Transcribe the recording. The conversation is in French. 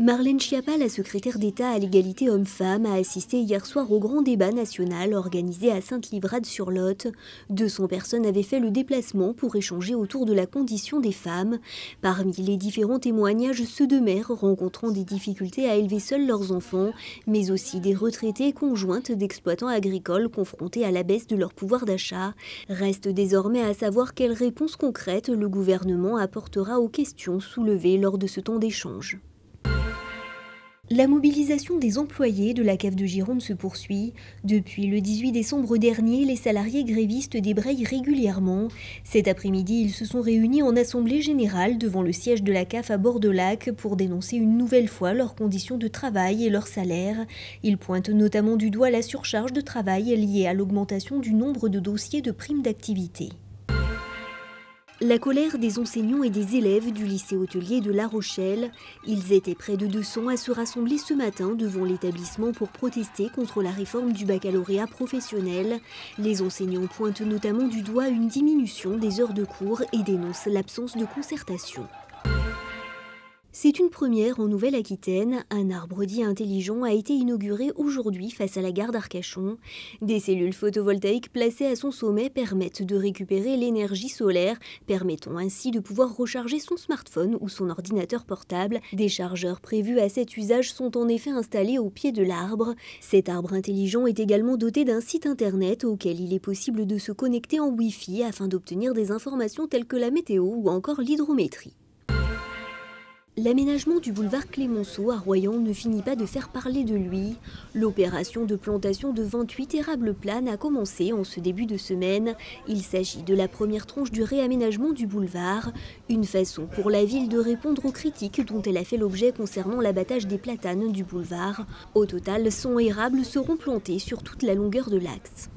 Marlène Schiappa, la secrétaire d'État à l'égalité hommes-femmes, a assisté hier soir au grand débat national organisé à Sainte-Livrade-sur-Lot. 200 personnes avaient fait le déplacement pour échanger autour de la condition des femmes. Parmi les différents témoignages, ceux de mères rencontrant des difficultés à élever seuls leurs enfants, mais aussi des retraités conjointes d'exploitants agricoles confrontés à la baisse de leur pouvoir d'achat. Reste désormais à savoir quelles réponses concrètes le gouvernement apportera aux questions soulevées lors de ce temps d'échange. La mobilisation des employés de la cave de Gironde se poursuit. Depuis le 18 décembre dernier, les salariés grévistes débrayent régulièrement. Cet après-midi, ils se sont réunis en assemblée générale devant le siège de la CAF à Bord-de-Lac pour dénoncer une nouvelle fois leurs conditions de travail et leur salaire. Ils pointent notamment du doigt la surcharge de travail liée à l'augmentation du nombre de dossiers de primes d'activité. La colère des enseignants et des élèves du lycée hôtelier de La Rochelle. Ils étaient près de 200 à se rassembler ce matin devant l'établissement pour protester contre la réforme du baccalauréat professionnel. Les enseignants pointent notamment du doigt une diminution des heures de cours et dénoncent l'absence de concertation. C'est une première en Nouvelle-Aquitaine. Un arbre dit intelligent a été inauguré aujourd'hui face à la gare d'Arcachon. Des cellules photovoltaïques placées à son sommet permettent de récupérer l'énergie solaire, permettant ainsi de pouvoir recharger son smartphone ou son ordinateur portable. Des chargeurs prévus à cet usage sont en effet installés au pied de l'arbre. Cet arbre intelligent est également doté d'un site internet auquel il est possible de se connecter en Wi-Fi afin d'obtenir des informations telles que la météo ou encore l'hydrométrie. L'aménagement du boulevard Clémenceau à Royan ne finit pas de faire parler de lui. L'opération de plantation de 28 érables planes a commencé en ce début de semaine. Il s'agit de la première tranche du réaménagement du boulevard, une façon pour la ville de répondre aux critiques dont elle a fait l'objet concernant l'abattage des platanes du boulevard. Au total, 100 érables seront plantés sur toute la longueur de l'axe.